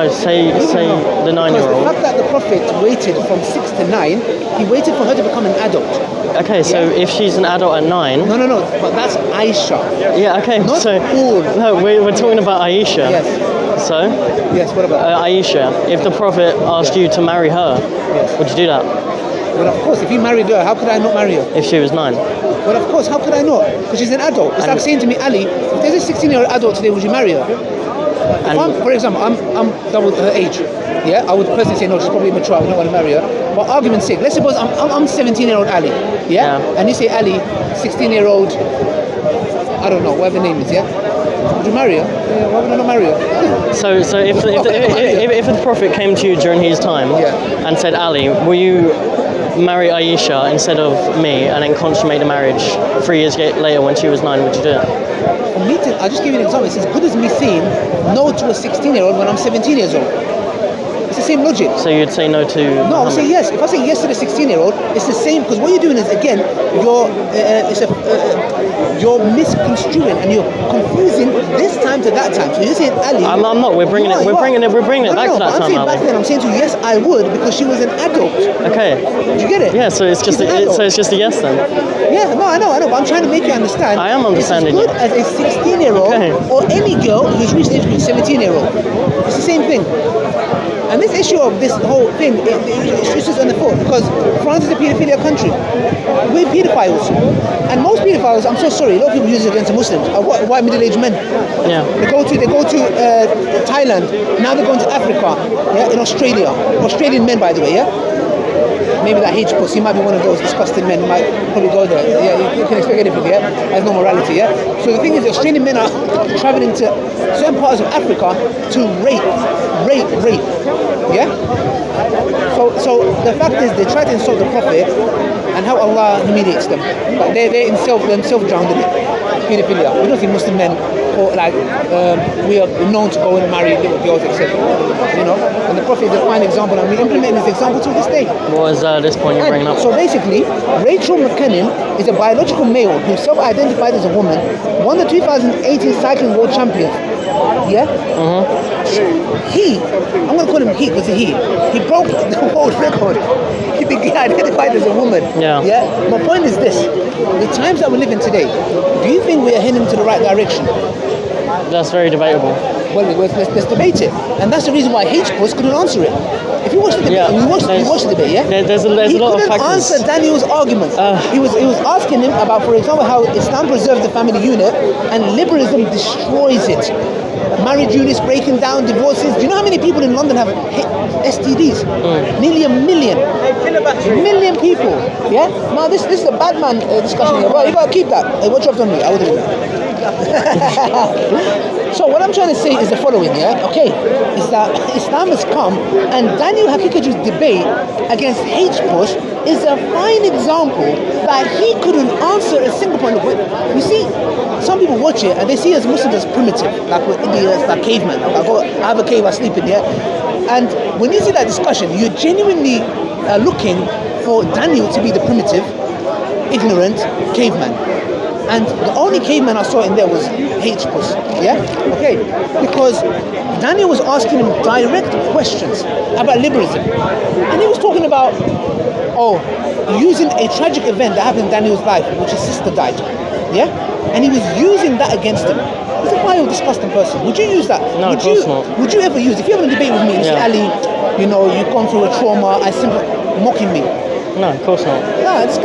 Say the 9-year-old. Because the fact that the Prophet waited from 6 to 9, he waited for her to become an adult. Okay, so if she's an adult at 9. No. But that's Aisha. Yeah. Okay. Not so all. No, we're talking about Aisha. Yes. So. Yes. What about Aisha? If the Prophet asked you to marry her, would you do that? Well, of course, if you married her, how could I not marry her? If she was 9. Well, of course, how could I not? Because she's an adult. It's like saying to me, Ali, if there's a 16-year-old adult today, would you marry her? For example, I'm double her age. Yeah, I would personally say no, she's probably mature, I would not want to marry her. But argument's sake, let's suppose I'm 17-year-old Ali, yeah? And you say Ali, 16-year-old, I don't know, whatever the name is, yeah? Would you marry her? Yeah, why would I not marry her? So if the Prophet came to you during his time and said, Ali, will you marry Aisha instead of me and then consummate the marriage 3 years later when she was 9, would you do it? For me, I'll just give you an example. It's as good as me saying no to a 16-year-old when I'm 17 years old. It's the same logic. So you'd say no to No, I would Muhammad? say yes. If I say yes to the 16-year-old, it's the same, because what you're doing is, again, you're misconstruing and you're confusing this time to that time. So you're saying Ali. I'm not. We're bringing it back to that I'm time, saying back Ali. then. I'm saying to you, yes, I would, because she was an adult. Okay. Do you get it? Yeah. So it's just She's an adult. it's just a yes then. Yeah, no, I know, but I'm trying to make you understand. I am understanding It's as good as a 16-year-old Okay. or any girl who's reached the age of 17-year-old. It's the same thing. And this issue of this whole thing, it's just on the foot, because France is a paedophilia country. We're paedophiles. And most paedophiles, I'm so sorry, a lot of people use it against the Muslims, white middle-aged men. Yeah. They go to Thailand, now they're going to Africa, yeah, in Australia. Australian men, by the way, yeah? Maybe that H puss, he might be one of those disgusting men who might probably go there. Yeah, you can expect anything, yeah? Has no morality, yeah? So the thing is, the Australian men are traveling to certain parts of Africa to rape, yeah? So the fact is, they try to insult the Prophet and how Allah humiliates them. But they're themselves drowned in it. Paedophilia. We don't see Muslim men, or we are known to go and marry little girls, etc. You know, and the Prophet is a fine example, and we implement this example to this day. What was this point you're bringing up? So basically, Rachel McKinnon is a biological male who self-identified as a woman, won the 2018 cycling world champion. Yeah? I'm going to call him he because he broke the world record. He identified as a woman. Yeah. My point is this: the times that we live in today, do you think we are heading to the right direction? That's very debatable. Well, let's debate it, and that's the reason why H-Bus couldn't answer it. If you watch the debate, you watch the debate, yeah. There's a lot of He couldn't factors. answer Daniel's arguments. He was asking him about, for example, how Islam preserves the family unit and liberalism destroys it. Marriage units breaking down, divorces. Do you know how many people in London have STDs? Nearly 1 million. 1 million people. Yeah. Now this is a bad man discussion here. Well, you gotta keep that. Hey, what dropped on me? I would have done that. So what I'm trying to say is the following, yeah? Okay, is that Islam has come, and Daniel Hakikaju's debate against H-Push is a fine example that he couldn't answer a single point of view. You see, some people watch it and they see us Muslims as primitive, like we're idiots, like cavemen. I have a cave, I sleep in, yeah? And when you see that discussion, you're genuinely looking for Daniel to be the primitive, ignorant caveman. And the only caveman I saw in there was H-Puss, yeah? Okay, because Daniel was asking him direct questions about liberalism. And he was talking about, using a tragic event that happened in Daniel's life, which his sister died, yeah? And he was using that against him. He's a vile, disgusting person. Would you use that? No, of course not. Would you ever use, if you're having a debate with me and you say, Ali, you know, you've gone through a trauma, I simply mocking me. No, of course not. No, this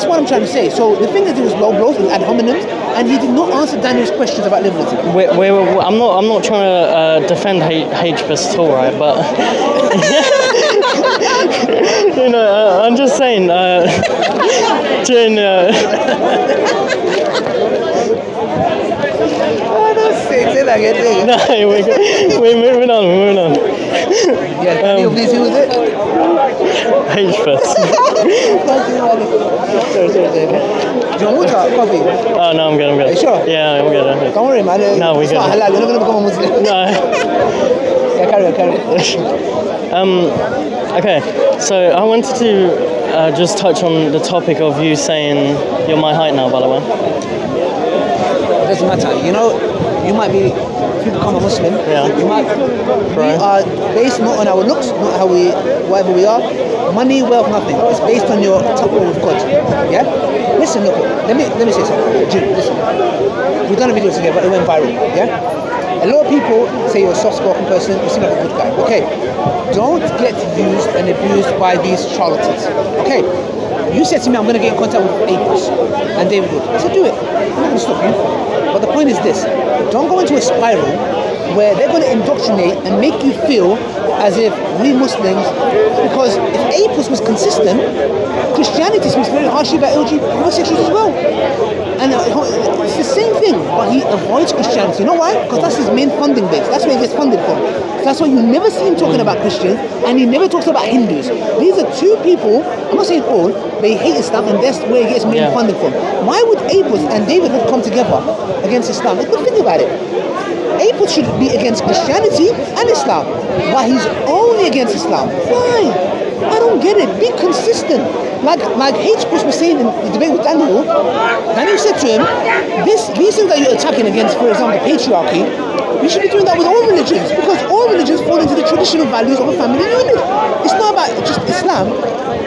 is what I'm trying to say. So the thing is, it was low blows, it was ad hominems, and he did not answer Daniel's questions about liberalism. I'm not trying to defend H-Bus at all, right? But you know, I'm just saying. During, Say that again. no, we're moving on. Yeah, Daniel, please, who was it? H-Bus. Sorry. Do you want water? Coffee? Oh no, I'm good. Are you sure? Yeah, I'm good. Don't worry, man. No, we're it's good. not halal. You're not going to become a Muslim. No. Yeah, carry on. Okay, so I wanted to just touch on the topic of you saying you're my height now, by the way. It doesn't matter. You know, you might be, if you become a Muslim, you might, we are based not on our looks, not how we, whatever we are, money, wealth, nothing. It's based on your taqwa with God. Yeah? Listen, look, let me say something. Jim, listen. We've done a video together, but it went viral. Yeah? A lot of people say you're a soft-spoken person, you seem like a good guy. Okay, don't get used and abused by these charlatans. Okay, you said to me, I'm going to get in contact with Apis and David Wood. I said, do it. I'm not going to stop you. But the point is this, don't go into a spiral where they're going to indoctrinate and make you feel as if we Muslims, because if Apis was consistent, Christianity speaks very harshly about homosexuals as well. And it's the same thing, but he avoids Christianity. You know why? Because that's his main funding base. That's where he gets funded from. That's why you never see him talking about Christians, and he never talks about Hindus. These are two people, I'm not saying all, they hate Islam, and that's where he gets main funding from. Why would Apis and David Wood come together against Islam? Think about it. Apus should be against Christianity and Islam, but he's only against Islam. Why? I don't get it. Be consistent. Like H-Push was saying in the debate with Daniel said to him, these things that you're attacking against, for example, patriarchy, you should be doing that with all religions, because all religions fall into the traditional values of a family unit. It's not about just Islam.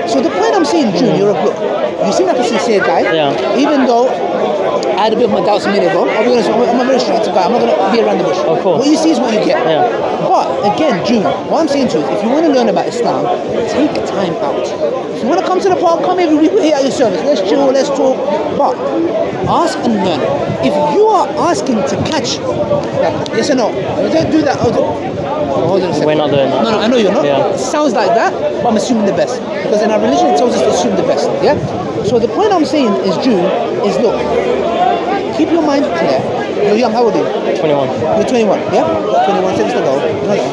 So the point I'm saying, June, look, you seem like a sincere guy, even though I had a bit of my doubts a minute ago. I'll be honest, I'm a very straight guy. I'm not going to be around the bush. Of course. What you see is what you get. Yeah. But again, June, what I'm saying to you is, if you want to learn about Islam, take time out. If you want to come to the park, come every week, we're here at your service. Let's chill, let's talk. But ask and learn. If you are asking to catch, like, yes or no, don't do that. Hold on a second. We're not doing that. No, I know you're not. Yeah. It sounds like that, but I'm assuming the best. Because in our religion, it tells us to assume the best. Yeah? So the point I'm saying is, June, is look, keep your mind clear. You're young, how old are you? 21. You're 21, yeah? 21 seconds to go. You're not young.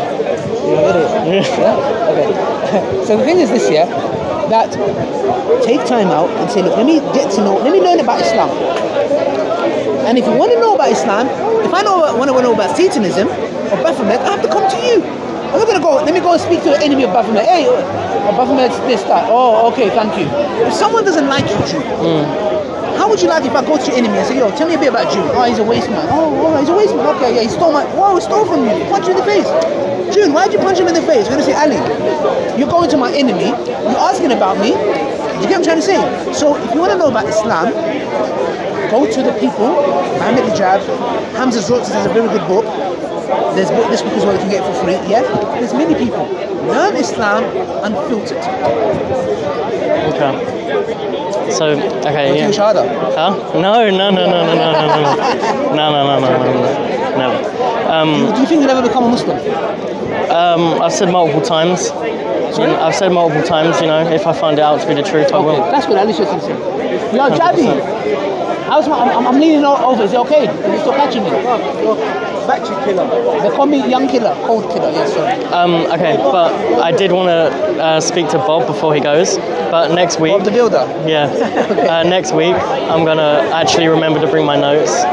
You're an idiot. Yeah? Okay. So the thing is this, yeah, that take time out and say, look, let me learn about Islam. And if you want to know about Islam, if I want to know about Satanism or Baphomet, I have to come to you. I'm not going to go, let me go and speak to the enemy of Baphomet. Hey, Baphomet's this, that. Oh, okay, thank you. If someone doesn't like you, Jew, how would you like if I go to your enemy and say, yo, tell me a bit about Jew? Oh, he's a waste man. Oh, he's a waste man. Okay, yeah, he stole he stole from you. Punch you in the face. June, why'd you punch him in the face? You're going to say, Ali, you're going to my enemy, you're asking about me. You get what I'm trying to say? So if you want to know about Islam, go to the people. Muhammad Hijab, Hamza Zurtz has a very good book. This book is what you can get for free. Yeah, there's many people. Learn Islam unfiltered. Okay. So, okay, yeah. Shahada? Huh? No. Never. Do you think you'll ever become a Muslim? I've said multiple times. I've said multiple times, if I find it out to be the truth, I will. That's good, at least you're sincere. Yo, Jabby, I'm leaning over, is it okay? Are you still catching me? Battery killer. They call me young killer, cold killer, yes, sir. Okay, but I did want to speak to Bob before he goes, but next week... Bob the builder? Yeah. Okay. Next week, I'm going to actually remember to bring my notes.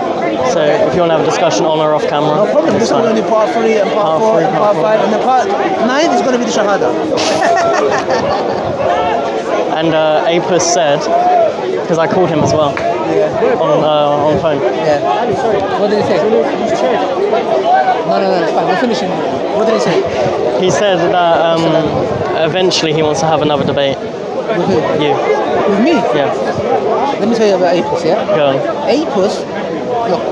So if you want to have a discussion on or off camera... No problem, this is going to be part 3 and part 4 and part 5, and the part 9 is going to be the Shahada. And Apis said, because I called him as well, on the phone. Yeah. What did he say? No, it's fine. We're finishing. What did he say? He said that eventually he wants to have another debate. With who? You. With me? Yeah. Let me tell you about Apis, yeah? Go on. Apis, look,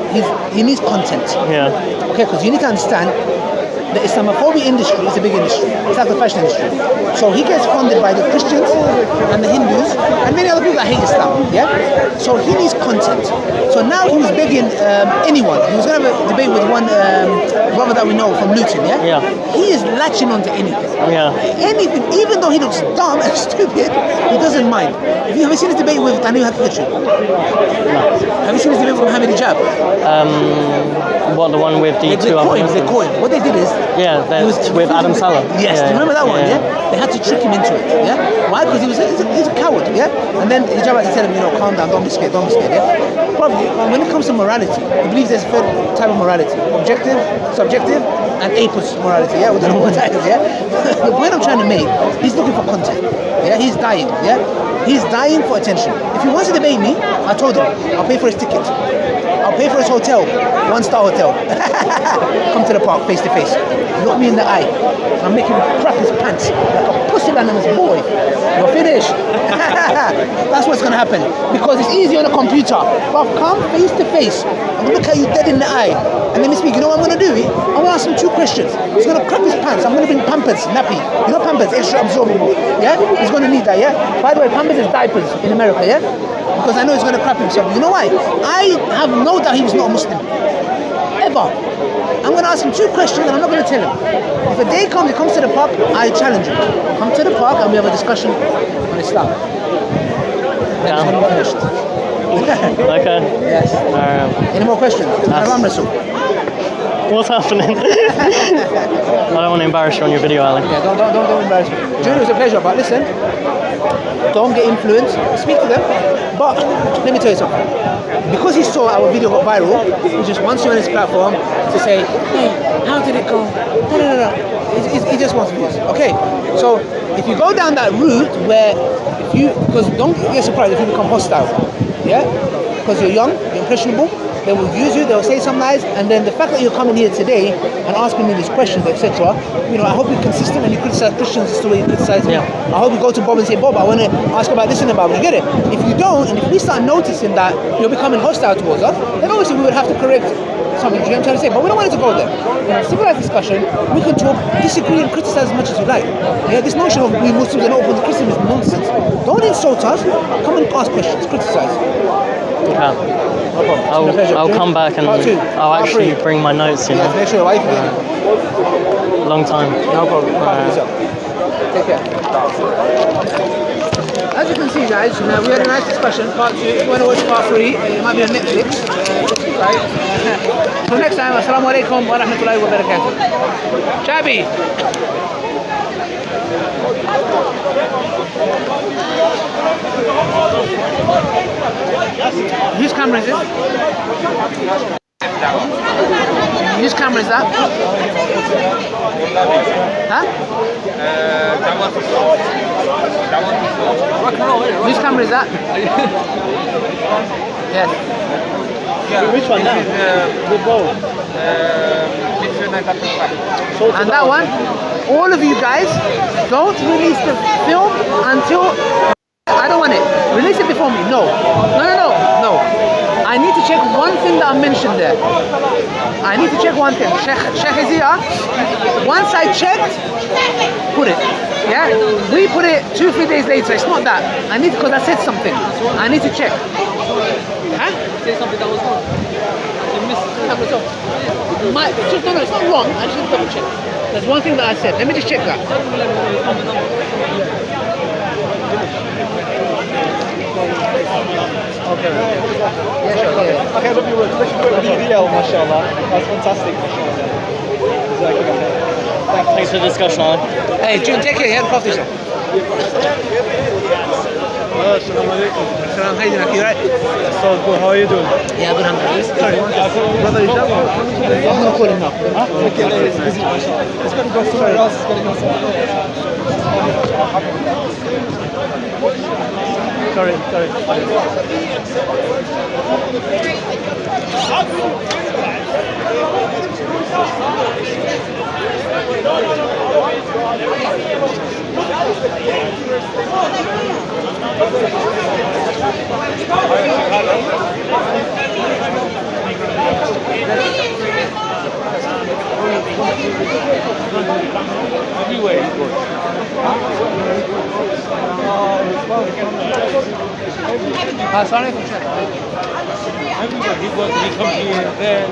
he needs content. Yeah. Okay, because you need to understand the Islamophobia industry is a big industry. It's like the fashion industry. So he gets funded by the Christians and the Hindus and many other people that hate Islam. Yeah. So he needs content. So now he was begging anyone. He was going to have a debate with one brother that we know from Luton. Yeah. Yeah. He is latching onto anything. Yeah. Anything, even though he looks dumb and stupid, he doesn't mind. Have you seen his debate with Daniel Hakikichi? No. Have you seen his debate with Mohammed Hijab? What, the one with the two other coins? They coin. What they did is with Adam Salah. Yes, do you remember that one? Yeah, they had to trick him into it. Yeah, why? Because he's a coward. Yeah, and then Hijab had to tell him, calm down, don't be scared. Yeah, probably when it comes to morality, he believes there's a third type of morality: objective, subjective, and Apis morality. Yeah, we don't know what that is. Yeah, the point I'm trying to make, he's looking for content. Yeah, he's dying. Yeah, he's dying for attention. If he wants to debate me, I told him I'll pay for his ticket. I'll pay for his hotel, 1-star hotel. Come to the park face to face. Look me in the eye. I'm making him crap his pants like a pusillanimous boy. You're finished. That's what's going to happen. Because it's easy on a computer. But come face to face. I'm going to look at you dead in the eye. And let me speak. You know what I'm going to do? I'm going to ask him 2 questions. He's going to crap his pants. I'm going to bring Pampers, nappy. You know Pampers, extra absorbable. Yeah? He's going to need that, yeah? By the way, Pampers is diapers in America, yeah? Because I know he's going to crap himself. You know why? I have no doubt he was not a Muslim. Ever. I'm going to ask him 2 questions and I'm not going to tell him. If a day comes, he comes to the park, I challenge him. Come to the park and we have a discussion on Islam. And it's going to be finished. Okay. Yes. All right. Any more questions? Arm wrestle. What's happening? I don't want to embarrass you on your video, Ali. Yeah, don't embarrass me. Junior, it was a pleasure, but listen, don't get influenced. Speak to them, but let me tell you something. Because he saw our video got viral, he just wants you on his platform to say, hey, how did it go? No. He just wants views. Okay, so if you go down that route where because don't get surprised if you become hostile, yeah? Because you're young, you're impressionable, they will use you, they'll say some lies, and then the fact that you're coming here today and asking me these questions, etc., I hope you're consistent when you criticize Christians as to way you criticize me. Yeah. I hope you go to Bob and say, Bob, I want to ask about this and about, you get it? If you don't, and if we start noticing that you're becoming hostile towards us, then obviously we would have to correct something, you know what I'm trying to say? But we don't want it to go there. Civilized discussion, we can talk, disagree and criticize as much as you like. Yeah, this notion of we Muslims are not open to Christians is nonsense. Don't insult us, come and ask questions, criticize. Okay. I'll come back and I'll actually bring my notes, Yeah, make sure your wife is Long time. No problem. Take care. As you can see, guys, we had a nice discussion, part 2. If you want to watch part 3, it might be on Netflix. Right? Till next time, assalamu alaikum wa rahmatullahi wa barakatuh. Chabi! Whose camera is this? Whose camera is that? Huh? Whose camera is that? Yes. Which one now? With both. And that one, all of you guys, don't release the film until I don't want it. Release it before me. No. I need to check one thing that I mentioned there. I need to check one thing. Sheikh is here. Once I checked, put it. Yeah? We put it 2-3 days later. It's not that. I need because I said something. I need to check. Huh? Say something that was wrong. You missed No, it's not wrong. I just double check. There's one thing that I said. Let me just check that. Okay. Yeah, sure. Yeah. Okay, I love your work. Especially with BBL, mashallah. That's fantastic, mashallah. Thanks for the discussion, Ali. Hey, June, take care. Yeah, look after yourself. Assalamu alaikum. Salam, how you doing? You right? So good. How are you doing? Yeah, good. Alhamdulillah. Sorry, one second. Brother, you jump. I'm gonna call him now. Huh? Okay, it's busy, mashallah. It's gonna go somewhere else. It's gonna go somewhere else. Sorry. Everywhere he goes. Sorry. Everywhere he goes, he comes here, there.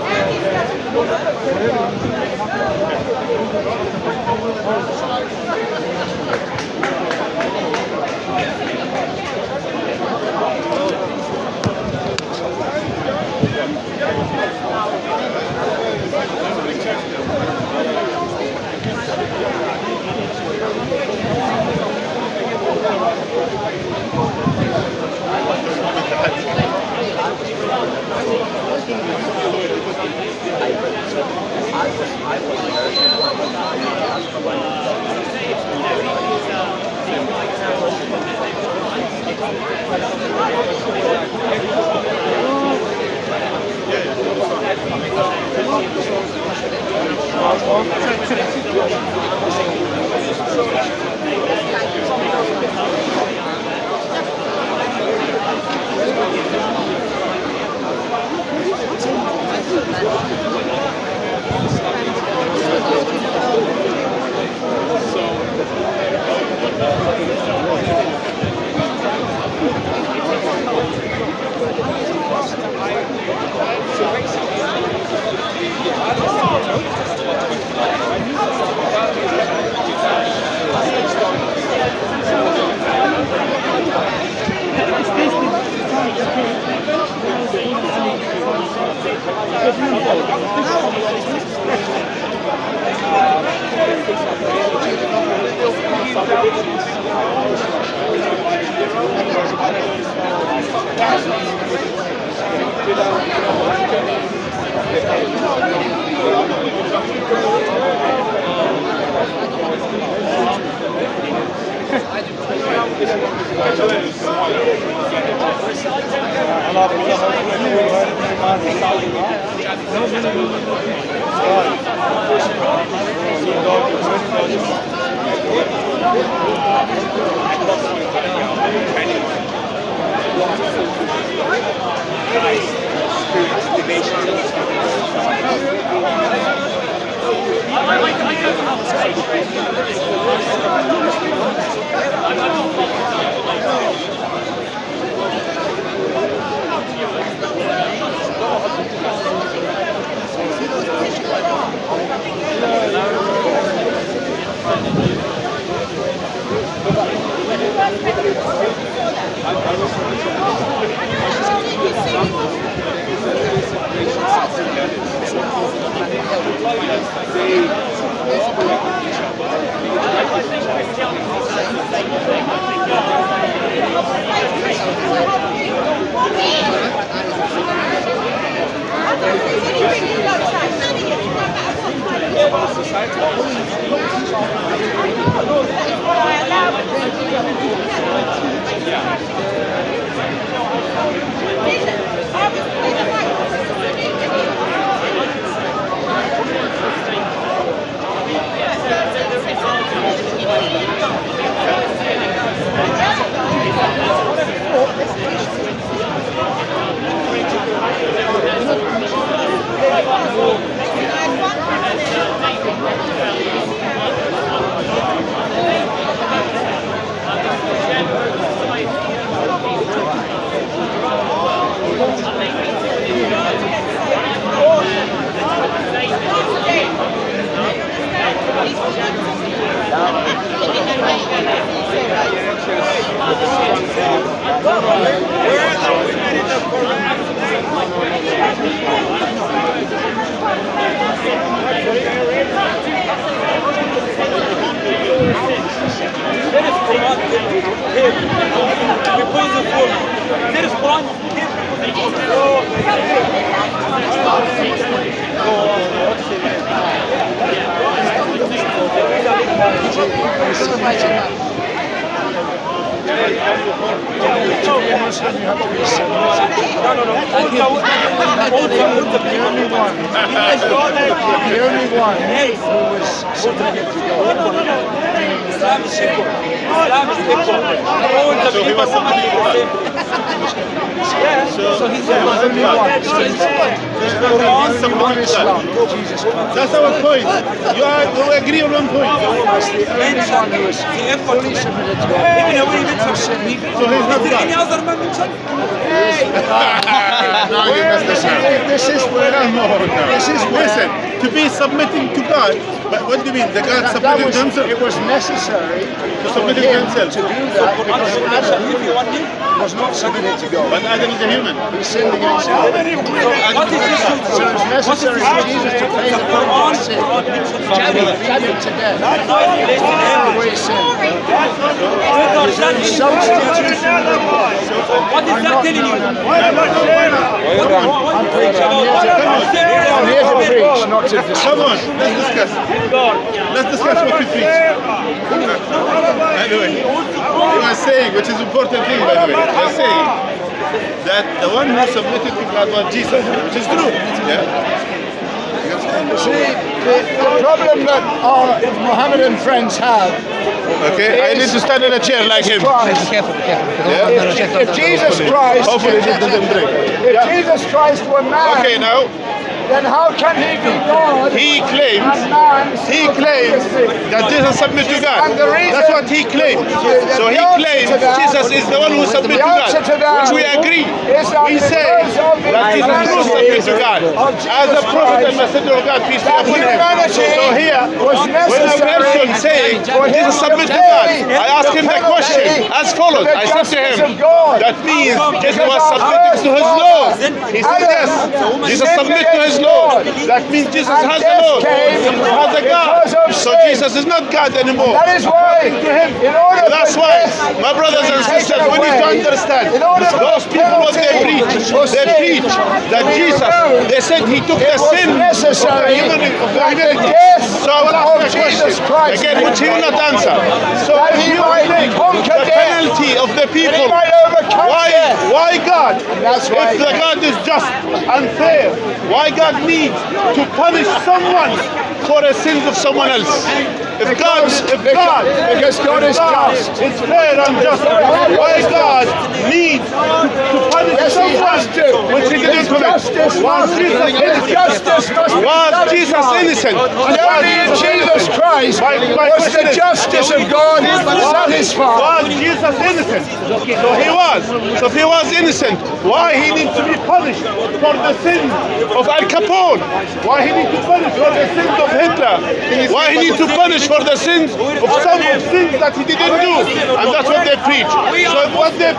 That's our point. You agree on one point. So he's not God. Now you messed this up. Listen, to be submitting to God, but what do you mean? The God submitted to himself? It was necessary To submit to himself. to do that because Adam was not submitted to God. But Adam is a human. He sinned against God. So it was necessary for Jesus to pay the penalty of sin. Judgment to death. For his sin. What is that telling you? I'm preaching. I'm here to preach, not to discuss. Come on, let's discuss. Let's discuss what you preach. Anyway, you are saying, which is important thing by the way, you are saying that the one who submitted to God was Jesus, which is true. Yeah. See, the problem that our Mohammedan friends have. Okay, I need to stand in a chair like him. Christ. Careful. Yeah. If Jesus Christ, Hopefully it doesn't break. if Jesus Christ were man, Okay, now then how can he be God? he claims and man that Jesus submit to God. And the reason- That's what he claims. So he the answer claims to that- Jesus is the one who submit to the answer to God, that which we agree. is that We say because of the that Jesus do submit to God as a prophet and messenger of God. Peace be that upon him. humanity So here, was when a necessary person saying for him Jesus to submit to pay God, I ask him the penalty question as follows. to the I said to him, him. That means Jesus was submitting to his law. He said yes. Jesus submit to his law. That means Jesus has a law. Has a God. So Jesus is not God anymore. That is why, So that's why, my brothers and sisters, we need to understand. Those people, what they preach that Jesus, they said he took the sin of the humanity. So I will ask a question again, which he will not answer. So if you take the penalty of the people, why God? If the God is just unfair, why God needs to punish someone for the sins of someone else? Because God is just, it's fair and just. Why God needs to punish someone which he didn't commit? Was Jesus innocent? only in Jesus Christ was the justice of God satisfied. Was Jesus innocent? So he was. So if he was innocent, why he needs to be punished for the sins of Al Capone? Why he needs to punish for the sins of Hitler? Why he needs to punish for the sins of some things that he didn't do? And that's what they preach. So what they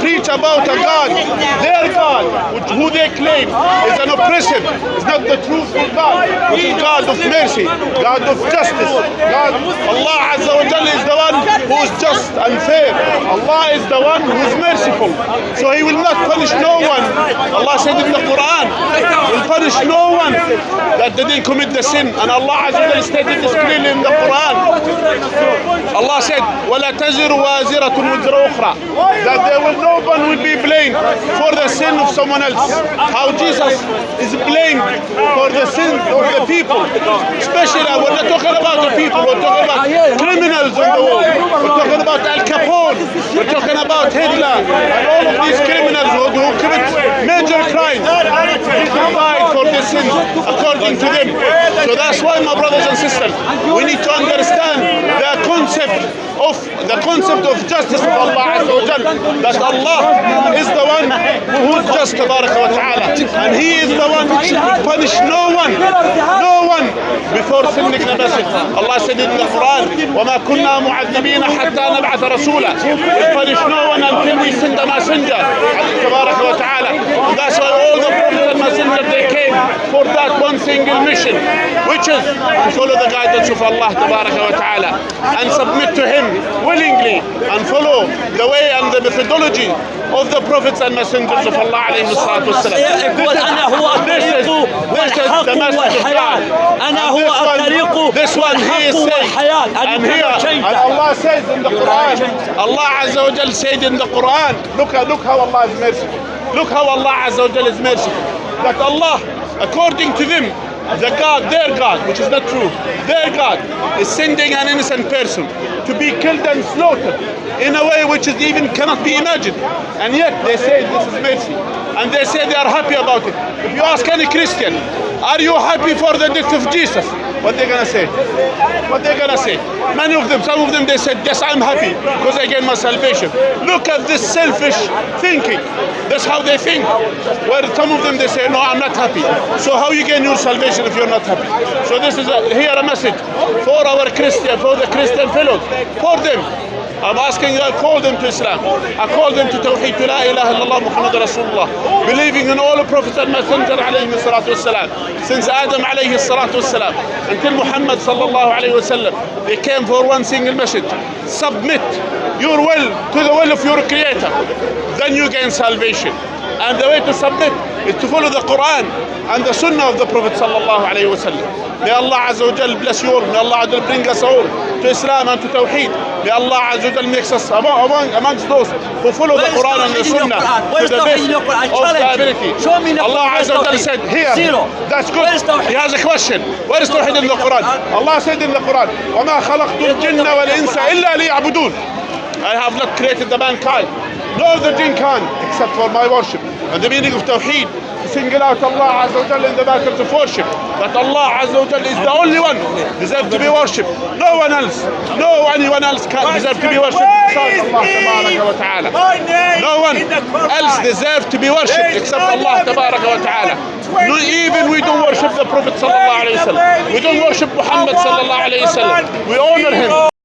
preach about a God, their God, who they claim is an oppressive, is not the truthful God, which is God of mercy, God of justice. God, Allah Azza wa Jalla is the one who is just and fair. Allah is the one who is merciful. So he will not punish no one. Allah said in the Quran, he will punish no one that didn't commit the sin. And Allah Azza wa Jalla stated this clearly in the Quran. Allah said, وَلَا تَزِرُ وَازِرَةٌ وِزْرَ أُخْرَى, that no one will be blamed for the sin of someone else. How Jesus is blamed for the sins of the people. Especially we're not talking about the people, we're talking about criminals in the world. We're talking about Al Capone, we're talking about Hitler, and all of these criminals who commit major crimes. People died for the sins according to them. So that's why, my brothers and sisters, we need to understand the concept of justice of Allah Azza wa Jalla, that Allah is the one who is just, tabaraka wa ta'ala, and he is the one who should punish no one before sending the message. Allah said in the Quran, وَمَا كُنَّا مُعَذِّبِينَ حَتَّى نَبْعَثَ رَسُولًا, we punish no one until we send a messenger, tabaraka wa ta'ala. And that's why all the prophets and messengers, they came for that one single mission, which is to follow the guidance of Allah tabaraka wa ta'ala and submit to him willingly and follow the way and the methodology of the prophets and messengers of Allah alayhi salatu wassalam. This one he is saying, and here, and Allah says in the Quran, Allah Azza wa Jal said in the Quran, look how Allah is merciful. Look how Allah Azza wa Jal is merciful. That Allah, according to them, the God, their God, which is not true, their God is sending an innocent person to be killed and slaughtered in a way which is even cannot be imagined. And yet they say this is mercy. And they say they are happy about it. If you ask any Christian, are you happy for the death of Jesus? What they're gonna say? What they're gonna say? Many of them, some of them, they said, yes, I'm happy because I gained my salvation. Look at this selfish thinking. That's how they think. Where some of them, they say, no, I'm not happy. So how you gain your salvation if you're not happy? So this is here a message for our Christian, for the Christian fellows, for them. I'm asking you, I call them to Islam. I call them to Tawheed, to La ilaha illallah Muhammad Rasulullah, believing in all the prophets and messengers alayhi salatu wassalam, since Adam alayhi salatu wassalam until Muhammad sallallahu alayhi wasallam. They came for one single message: submit your will to the will of your Creator, then you gain salvation. And the way to submit is to follow the Quran and the Sunnah of the Prophet sallallahu alayhi wasallam. May Allah Azza wa Jal bless you all. May Allah Azza wa Jal bring us all to Islam and to Tawheed. May Allah Azza wa Jal makes us amongst those who follow the Quran and the Sunnah to the best of the ability. Allah Azza wa Jal said here, that's good. He has a question. Where is Tawheed in the Quran? Allah said in the Quran, وَمَا خَلَقْتُ الْجِنَّ وَالْإِنسَ إِلَّا لِيَعْبُدُونَ. I have not created the mankind, nor the jinn can, except for my worship. And the meaning of Tawheed, to single out Allah Azza wa Jal in the matters of worship. That Allah Azza wa Jal is the only one deserves to be worshipped. No one else, anyone else can deserve to be worshipped besides Allah Tabaraka wa Ta'ala. No one else deserves to be worshipped except Allah Tabaraka wa Ta'ala. No, even we don't worship the Prophet sallallahu alayhi wa sallam. We don't worship Muhammad sallallahu alayhi wa sallam. We honor him.